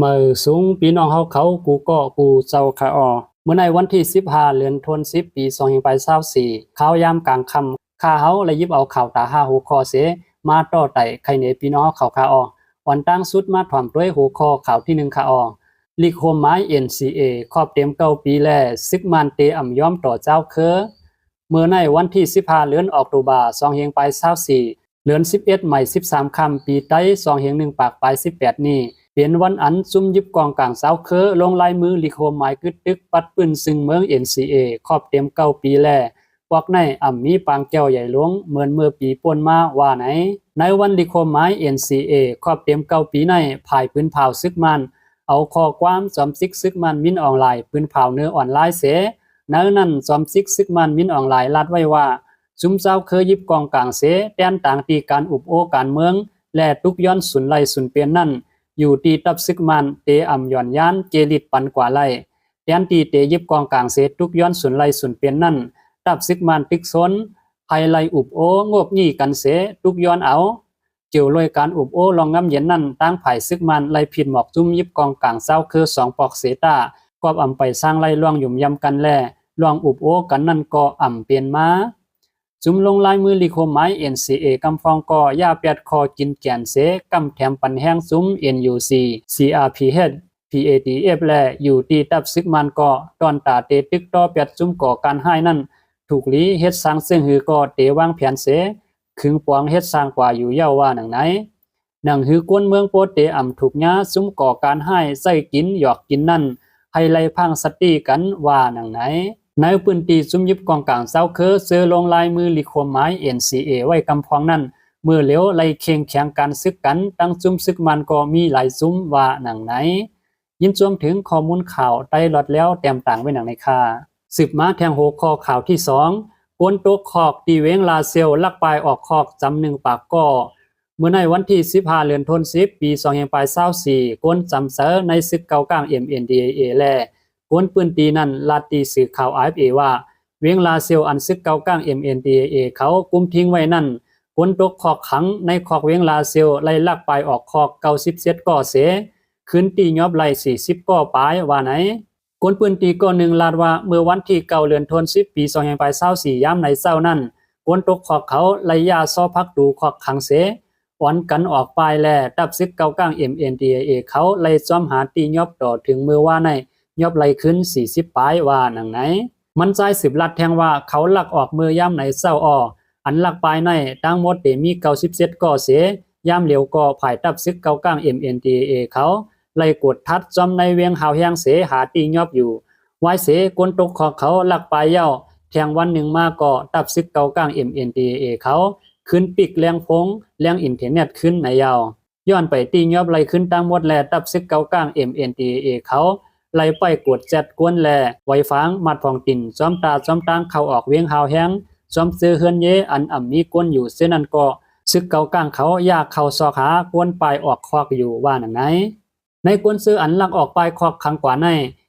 มือสูงพี่น้องเขากูก็กูเจ้าค่ะออเมื่อในวันที่15เดือนธันวาคมปี2524ข้าวยามกลางค่ำข้าเฮาเลยหยิบเอาข่าวตา5หัวข้อเสมาต่อไต่ใครเนพี่น้องเขาค่ะออวันตั้งสุดมาถ่อมด้วยหัวข้อข่าวที่1ค่ะออลีกโฮมไม้ NCA ครอบเต็ม9ปีแลซึกมันเตอ่ำยอมต่อเจ้าคือเมื่อในวันที่15เดือนออกตุลา2524เดือน11ใหม่13ค่ำปีไต้2-1ปากปลาย18นี้เป็นวันอันซุ่มยิบกองกลางเสาเคอลงลายมือลิโคหมายกึดตึกปัดปืนซึ่งเมือง NCA ครอบเต็ม9ปีแลพวกในอ่ำมีปางแก้วใหญ่หลวงเหมือนเมื่อปีป่นมาว่าไหนในวันลิโคหมาย NCA ครอบเต็ม9ปีในภายปืนเผาซึกมันเอาข้อความจอมซิกซึกมันมินออนไลน์ปืนเผาเนื้อออนไลน์เสในนั้นจอมซิกซึกมันมินออนไลน์ลัดไว้ว่าซุมเจ้าเคยยิบกองกลางเสแต้นต่างตีการอุบโอการเมืองและทุกย้อนสุนไลสุนเปลี่ยนนั่นอยู่ตีตับซึกมันเตอ่ำย่อนยานเจลิดปันกว่าไลแต้นตีเตยิบกองกลางเสทุกย้อนสุนไลสุนเปลี่ยนนั่นตับซึกมันตึกซนภายไลอุบโองบหนี้กันเสทุกย้อนเอาเกี่ยวลอยการอุบโอลองง้ำเย็นนั่นตั้งไผ่ซึกมันไลผิดหมอกจุ้มยิบกองกลางเศร้าคือ2ปอกเสตากอบอำไปสร้างไลล่วงหยุ่มยำกันแลลองอุบโอกันนั่นก็อ่ำเปลี่ยนมาจุมลงลายมือลิโคไม้ NCA กำฟองก็ย่าเปียดคอกินแกนเสกำแถมปันแห้งซุ้ม NUC CRPH PATF และอยู่ที่ตับซึกมันก็ตอนตาเตตึกต่อเปียดซุ้มก่อการให้นั่นถูกลีเฮ็ดสร้างซึ่งหือก็เตวางแผนเสขึงปวงเฮ็ดสร้างกว่าอยู่เย้าว่าหนังไหนหนังหือกวนเมืองโปเตอ่ำถูกย้าซุ้มก่อการให้ใส่กินหยอกกินนั่นให้ไล่พังสติกันว่าหนังไหนในพื้นที่ซุ่มยิบกองกลางเศร้าคือเสือลงลายมือลิโคไม้ NCA ไว้กำพองนั่นเมื่อเหลียวไล่เคียงแข่งการซึกกันตั้งซุ่มซึกมันก็มีหลายซุ่มว่าหนังไหนยินจวมถึงข้อมูลข่าวไต้หลอดแล้วแต้มต่างไว้หนังในค่าสืบมาแทงโหข้อข่าวที่2กวนโตกคอกตีเวงลาเซลลักปลายออกคอกจำหนึ่งปากก็เมื่อในวันที่15เดือนธันวาคมปี2524กวนจำเสอในศึกเก่ากลาง MNDAA แลกวนปืนตีนั้นลาตีสื่อข่าว AFA ว่าเวียงลาเซลอันซึกเก่ากลาง MNDAA เขากุมทิ้งไว้นั่นกวนตกคอกขังในคอกเวียงลาเซลไล่ลักปลายออกคอก97ก่อเสคืนตียอบไล่40ก่อปลายว่าไหนกวนปืนตีก่อหนึ่งลาดว่าเมื่อวันที่9เดือนธันวาคมปี2524ยามในเช้านั้นกวนตกคอกเขาไล่ยาซอพักดูคอกขังเสอ่อนกันออกปลายแลตับซึกเก่ากลาง MNDAA เขาไล่ซ้อมหาตียอบต่อถึงมือว่าในยอบไล่ขึ้น40ปลายว่าหนังไหนมันใจสืบลัดแทงว่าเขาลักออกมือย่ำในเศร้าอ้ออันลักปลายในตั้งหมดเตมี97ก่อเสย่ำเหลียวก่อภายตับซึกเก่ากลาง MNDAA เขาไล่กดทัดจอมในเวียงหาวแหงเสหาตียอบอยู่ไว้เสกวนตกของเขาลักปลายเย้าแทงวันหนึ่งมาก่อตับซึกเก่ากลาง MNDAA เขาขึ้นปิกแรงพงแรงอินเทอร์เน็ตขึ้นในยาวย้อนไปตียอบไล่ขึ้นตั้งหมดแลตับซึกเก่ากลาง MNDAA เขาไล่ไปกดจัดกวนแลไว้ฟังมัดฟองตินซ้อมตาซ้อมตังเข้าออกเวียงหาวแหงซ้อมซื้อเฮือนเยอันอ่ำมีกวนอยู่เส้นนั้นก็ซึกเก่ากลางเขายากเข้าซอกหากวนปลายออกคอกอยู่ว่าหนังไหนในกวนซื้ออันลักออกปลายคอกขังกว่าใน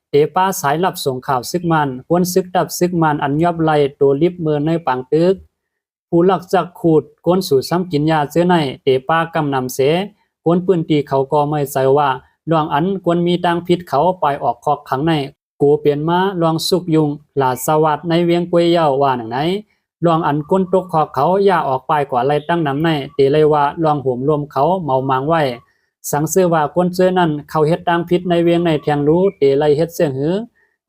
เตป้าสายลับส่งข่าวซึกมันกวนซึกดับซึกมันอันยอบไล่ตัวลิบเมือในปังตึกผู้ลักจักขูดกวนสู่ซ้ำกินยาเสื้อในเตป้ากำนำเสกวนปืนตีเขาก็ไม่ใส่ว่าลวงอันกวนมีตังพิษเขาไปออกคอกขังในกูเปลี่ยนมาลวงสุกยุงหลาสวัสดในเวียงกวยเย้าว่าหนังไหนลวงอันก้นตกคอกเขาย่าออกไปกว่าไรตั้งนำในเตเลยว่าลวงห่มรวมเขาเมามางไว้สังเสือว่ากวนเจอนั่นเขาเฮ็ดตังพิษในเวียงในแทงรู้เตเลยเฮ็ดเสียงหือ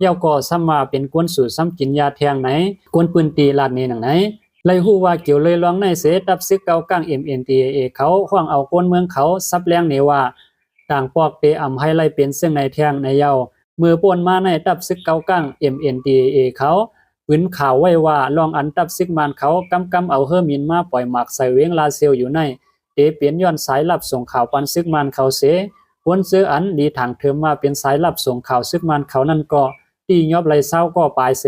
เย้าก็ซ้ำว่าเป็นกวนสู่ซ้ำกินยาแทงไหนกวนปืนตีลาดนี้หนังไหนเลยฮู้ว่าเกี่ยวเลยลวงในเสตับซึกเก่ากลาง MNDAA เขาห้องเอาก้นเมืองเขาซับแรงนี่ว่าต่างปอกเตอ่ำให้ไล่เป็นเสียงในแทงในเย้ามือป่นมาในตับซึกเก่ากลาง MNDAA เขาปืนข่าวไว้ว่าลองอันตับซึกมันเขากำเอาเฮอมินมาปล่อยหมักใส่เวียงลาเซลอยู่ในเตเปลี่ยนย้อนสายลับส่งข่าวปันซึกมันเขาเสกวนซื้ออันดีทางเทอมมาเป็นสายลับส่งข่าวซึกมันเขานั่นก็ตียอบไล่เศร้าก็ปลายเส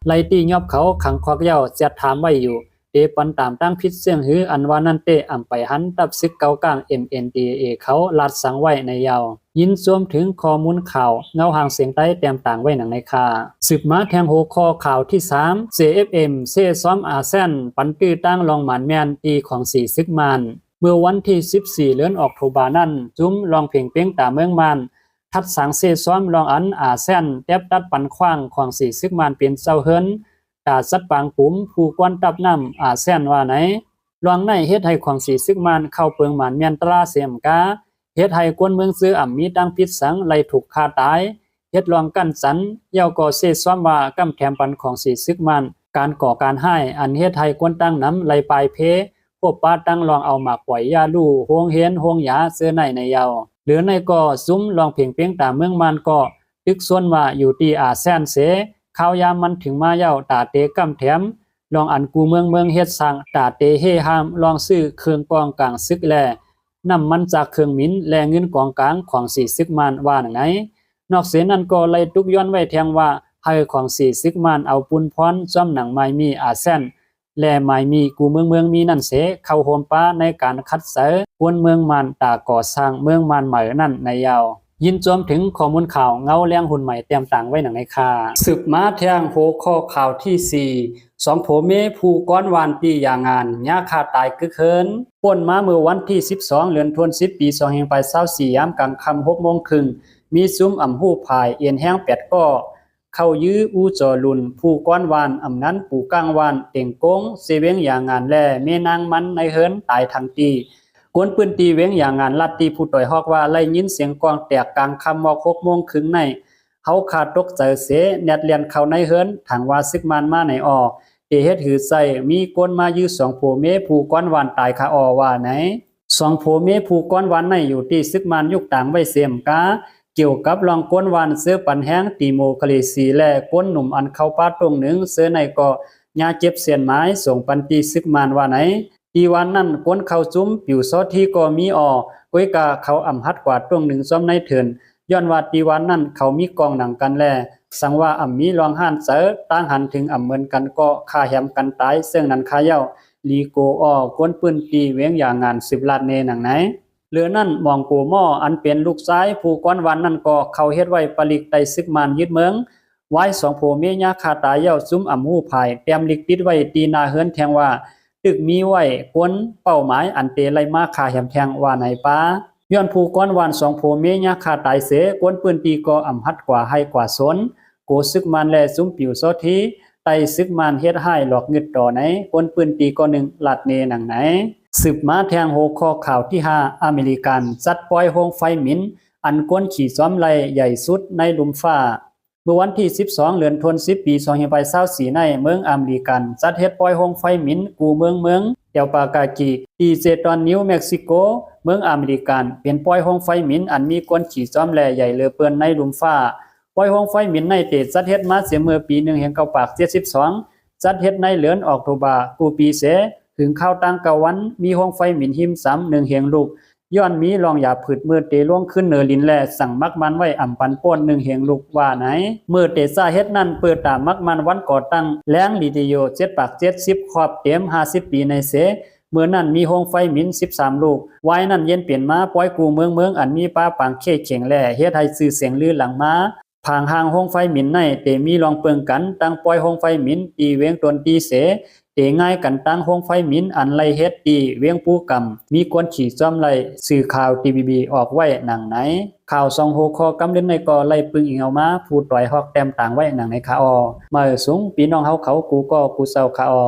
ไล่ตียอบเขาขังควักเย้าจัดถามไว้อยู่เตปันตามตั้งพิษเสียงหืออันว่านั่นเตอ่ำไปหันตับซึกเก่ากลาง MNDAA เขาลัดสังไว้ในยาวยินสวมถึงข้อมูลข่าวเงาหางเสียงใต้แต้มต่างไว้หนังในคาสืบมาแทงโหข้อข่าวที่3 CFM เซซ้อมอาเซียนปันตื้อตั้งลองหมานแมนตีของ4ซึกมันเมื่อวันที่14เดือนออกตุลานั้นจุ้มลองเพ่งเป้งตาเมืองมัน ทัดสังเซซ้อมลองอันอาแซนแตบตัดปันขว้างของสีซึกมันเป็นเจ้าเฮิรนตาสัดปางปุ๋มผู้กวนตับน้ำอาแซนว่าไหนลองในเฮ็ดให้ของสีซึกมันเข้าเปิงหมันเมียนตราเสียมกาเฮ็ดให้กวนเมืองซื้ออ่ำมีดังพิษสังไล่ถูกฆ่าตายเฮ็ดลองกั้นสันเย้าก่อเซซ้อมว่ากำแถมปันของสีซึกมันการก่อการให้อันเฮ็ดให้กวนตั้งน้ำไล่ปลายเพพวกป้าตั้งลองเอาหมากปล่อยยาลู่โฮงเฮียนโฮงหยาเสื้อในเยาหรือในก็ซุ้มลองเพียงเพียงตาเมืองมันก็ตึกส่วนว่าอยู่ที่อาแซนเสข้าวยามมันถึงมาเย้าตาเตกำแถมลองอันกูเมืองเฮ็ดสร้างตาเตเฮหามลองซื้อเครื่องกองกลางซึกแลนำมันจากเครื่องมินแลเงินกองกลางของสีซึกมันว่าไหนนอกเสียนั้นก็เลยตุกย้อนไว้แทงว่าให้ของสีซึกมันเอาปุนพรจ้อมหนังไม้มีอาแซนและหมายมีกูเมืองมีนั่นเสเข้าโฮมป้าในการคัดเสรกวนเมืองมันตาก่อสร้างเมืองมันใหม่นั่นในยาวยินโจมถึงข้อมูลข่าวเงาแรงหุ่นใหม่เตรียมต่างไว้หนังในคาสืบมาแทงโหข้อข่าวที่4 2ผัวเมียผู้ก้อนวานปีอย่างงานยาคาตายกึกเคินป่นมาเมื่อวันที่12เดือนธันวาคมปี2524ยามกลางค่ำ 6:30 นมีซุ้มอ่ำหู้พายเอียนแห้ง8ก้อเข้ายื้ออูจอลุนผู้ก้อนวานอำนั้นปู่ก้างวานเต่งโกงเสเวงอย่างงานแลเมนางมันในเฮินตายทันทีกวนปืนตีเวงอย่างงานลัดตีผู้ต่อยฮอกว่าไล่ยินเสียงกองแตกกลางค่ำ6:30 นในเฮาขาดตกใจเสแนดเลียนเข้าในเฮินทางว่าซึกมันมาไหนออเฮ็ดหือใส่มีคนมายื้อ2ผัวเมียผู้ก้อนวานตายคาออว่าไหน2ผัวเมียผู้ก้อนวานในอยู่ที่ซึกมันยุกต่างไว้เสียมกาเกี่ยวกับลองก้นวานเสื้อปันแห้งตีโมคลีสีและก้นหนุ่มอันเข้าป้าตรงหนึ่งเสื้อในก็ยาเจ็บเสียนไม้ส่งปันตีซึกมานว่าไหนตีวันนั้นก้นเข้าจุ้มผิวซอที่ก็มีออก้อยกาเขาอ่ำฮัดกว่าตรงหนึ่งซ้อมในเถินย้อนว่าตีวันนั้นเขามีกองหนังกันแลสังว่าอ่ำมีลองห้านเสือตั้งหันถึงอ่ำเหมือนกันก็ฆ่าแหมกันตายซึ่งนั้นฆ่าเย้าลีโกออก้นปืนตีเวียงอย่างงาน10 ล้านเนหนังไหนเหลือนั่นมองกูหม้ออันเป็นลูกซ้ายผู้ก้อนวันนั่นก็เขาเฮ็ดไว้ปลิกไตซึกมานยึดเมืองไว้2ผัวเมียยาคาตายเย้าซุ้มอ่ำหู้ภายเตรียมลิกปิดไว้ตีนาเฮือนแทงว่าตึกมีไว้กวนเป้าหมายอันเตไลมาคาแหมแทงว่าไหนป้าย้อนผู้ก้อนวัน2ผัวเมียยาคาตายเสกวนปืนตีก็อ่ำฮัดกว่าให้กว่าสนโกซึกมานแลซุ้มปิวซอทีไตซึกมานเฮ็ดให้หลอกเงิดต่อไหนกวนปืนตีก็1ลัดเนหนังไหนสืบมาแทงโหข้อข่าวที่5อเมริกันจัดปล่อยโฮงไฟหมินอันก้นขี่ซ้อมไล่ใหญ่สุดในลุมฟ้าเมื่อวันที่12เดือนธันวาคมปี2524ในเมืองอเมริกันจัดเฮ็ดปล่อยโฮงไฟหมินกูเมืองเอลปากากีตีเซตอนนิวเม็กซิโกเมืองอเมริกันเป็นปล่อยโฮงไฟหมินอันมีก้นขี่ซ้อมแล่ใหญ่เลอเปิ้นในลุมฟ้าปล่อยโฮงไฟหมินในเตจัดเฮ็ดมาเสียเมื่อปี1972จัดเฮ็ดในเดือนออกตุลากูปีเสถึงข้าวตั้งกะวันมีห้องไฟหมิ่นหิมซ้ำ1เหียงลูกย้อนมีรองหยาผืดมือเตล่วงขึ้นเนอลินแลสั่งมักมันไว้อ่ำปันป้น1เหียงลูกว่าไหนมือเตซาเฮ็ดนั่นเปิดตามมักมันวันก่อตั้งแล้งลิติโย7ปาก70ขอบเต็ม50ปีในเสเมื่อนั้นมีห้องไฟหมิ่น13ลูกไว้นั่นเย็นเปลี่ยนมาปล่อยกูเมืองอันมีป้าปางเข้เข็งแลเฮ็ดให้ชื่อเสียงลือหลังมาผางห่างห้องไฟหมิ่นในเตมีลองเปิงกันตั้งปล่อยห้องไฟหมิ่นตีเวงตนตีเสเตง่ายกันตั้งห้องไฟหมิ่นอันไลเฮ็ดตีเวียงปูกำมีกวนขี่ซ้อมไลสื่อข่าว TVB ออกไว้หนังไหนข่าว2 6ข้อกำเล่นในก็ไล่ปึงอีเอามาผู้ต่อยฮอกแต้มต่างไว้หนังในคาออมาสูงพี่น้องเฮาเขากูก็กูเซาคาออ